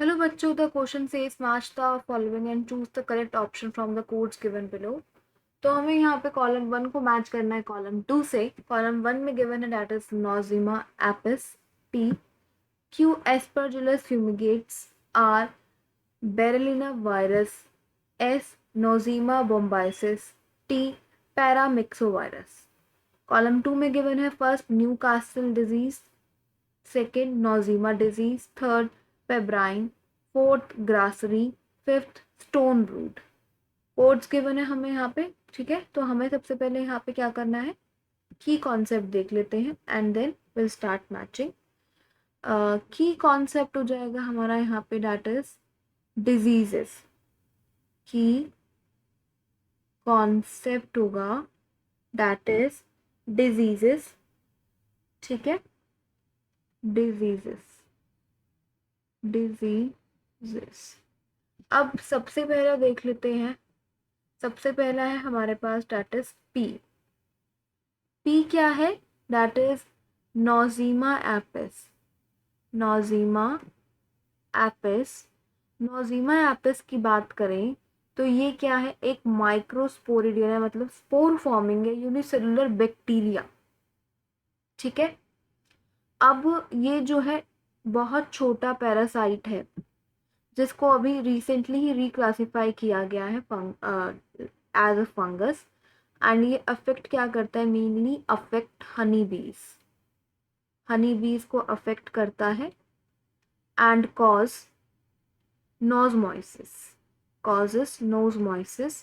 Hello बच्चों, the question says match the following and choose the correct option from the codes given below. तो हमें यहाँ पे column 1 को मैच करना है कॉलम 2 से। कॉलम 1 में गिवन है that is Nosema apis. P Q Aspergillus fumigatus. R Borrelina virus. S Nosema bombycis. T paramyxovirus. Column 2 में गिवन है first Newcastle disease, second Nosema disease, third pebrine, fourth grasserie, fifth stone brood. Codes given है हमें यहाँ पे। ठीक है, तो हमें सबसे पहले यहाँ पे क्या करना है, की कॉन्सेप्ट देख लेते हैं and then will start matching. Key concept हो जाएगा हमारा यहाँ पे that is diseases. Key concept होगा दैट इज डिजीजेस। ठीक है, डिजीजेस, डिजीजेस। अब सबसे पहले देख लेते हैं। सबसे पहला है हमारे पास दैट इज पी। पी क्या है, that is Nosema apis. Nosema apis. Nosema apis की बात करें तो ये क्या है, एक माइक्रोस्पोरिडियम है, मतलब स्पोर फॉर्मिंग है, यूनिसेलुलर बैक्टीरिया। ठीक है, अब ये जो है बहुत छोटा पैरासाइट है जिसको अभी रिसेंटली ही रिक्लासिफाई किया गया है एज अ फंगस। एंड ये अफेक्ट क्या करता है, मेनली अफेक्ट हनी बीज। हनी बीज को अफेक्ट करता है एंड नोजमोइसिस कॉजेस नोजमोइसिस।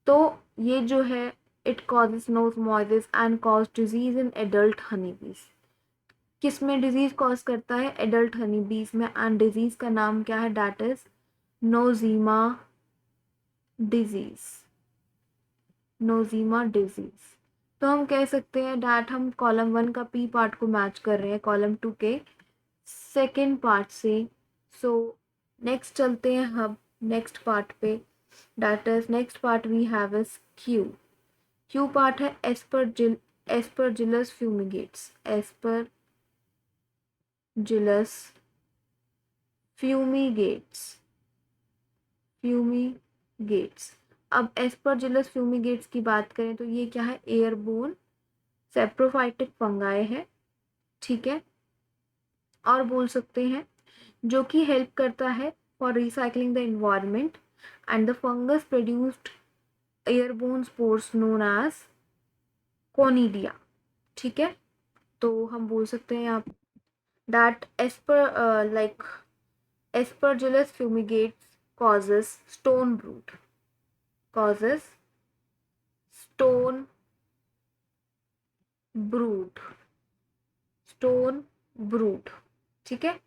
तो ये जो है it causes nosemosis and cause disease in adult honey bees. किस में डिजीज कॉज करता है, एडल्ट हनी बीज में। एंड डिजीज का नाम क्या है, दैट इज नोजीमा डिजीज। नोजीमा डिजीज। तो हम कह सकते हैं डैट हम कॉलम 1 का पी पार्ट को मैच कर रहे हैं कॉलम 2 के सेकेंड पार्ट से। सो नेक्स्ट चलते हैं हम नेक्स्ट पार्ट पे। That is next part we have is Q. Q part है aspergillus fumigatus. Aspergillus fumigatus. Fumigatus. अब एस्परजिलस फ्यूमिगेट्स की बात करें तो ये क्या है, एयरबोर्न सेप्रोफाइटिक फंगाई है। ठीक है, और बोल सकते हैं जो कि हेल्प करता है for recycling the environment and the fungus produced airborne spores known as conidia. ठीक है, तो हम बोल सकते हैं आप that Aspergillus fumigatus causes stone brood, causes stone brood, stone brood। ठीक है,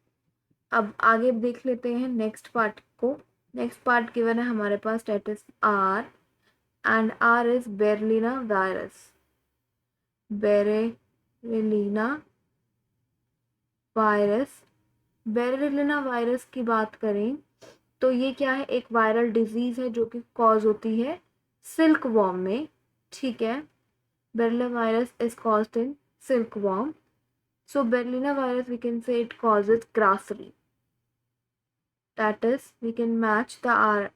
अब आगे देख लेते हैं नेक्स्ट पार्ट को। नेक्स्ट पार्ट गिवन है हमारे पास that is R and R is Borrelina virus. Borrelina virus. Borrelina virus की बात करें तो ये क्या है, एक वायरल डिजीज है जो कि कॉज होती है सिल्क वॉर्म में। ठीक है, Borrelina virus is caused in silk worm. So Borrelina virus we can say it causes grasserie. That is we can match the R.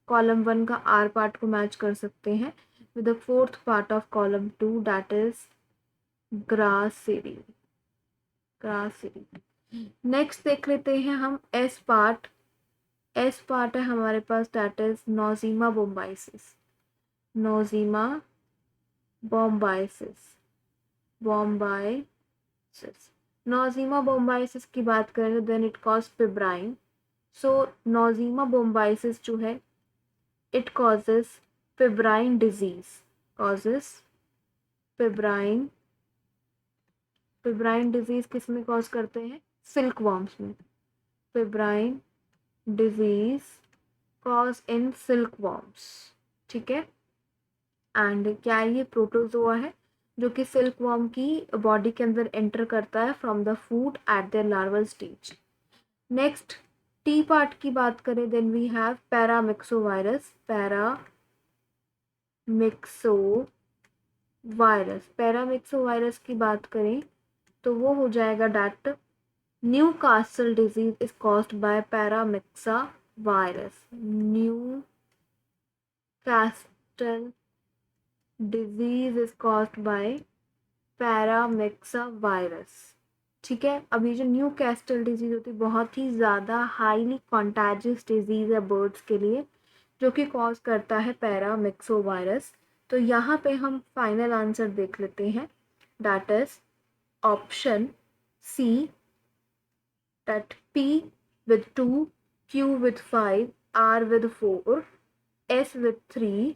Column 1 का आर पार्ट को मैच कर सकते हैं with the fourth part of column 2 that is grasserie. Grasserie. Next देख लेते हैं हम S part. S part है हमारे पास दैट इज नोजीमा बोम्बाइसिस। नोजीमा बोम्बाइसिस। बोम्बाइसिस। नोजीमा बोम्बाइसिस की बात करें तो then it cause pebrine. So Nosema bombycis जो है it causes febrile disease, causes febrile। febrile disease किस में कॉज करते हैं, सिल्क वॉर्म्स में। febrile disease cause in silk worms। ठीक है, एंड क्या ये प्रोटोजोआ है जो कि सिल्क वॉर्म की बॉडी के अंदर एंटर करता है from the food at their larval stage. Next T part की बात करें then we have paramyxovirus. Paramyxovirus की बात करें तो वो हो जाएगा that Newcastle disease is caused by paramyxo virus. Newcastle disease is caused by paramyxo virus. ठीक है, अब ये जो न्यू कैस्टल डिजीज होती है बहुत ही ज़्यादा हाईली कॉन्टैजियस डिजीज है बर्ड्स के लिए, जो कि कॉज करता है पैरामिक्सो वायरस। तो यहाँ पे हम फाइनल आंसर देख लेते हैं, that is option C, that P with 2, Q with 5, R with 4, S with 3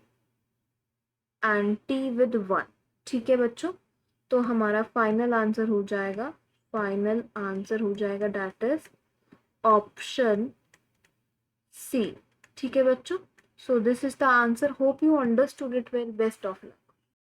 and T with 1। ठीक है बच्चों, तो हमारा फाइनल आंसर हो जाएगा, दैट इज ऑप्शन सी। ठीक है बच्चों, so this is the answer. Hope you understood it well. Best of luck.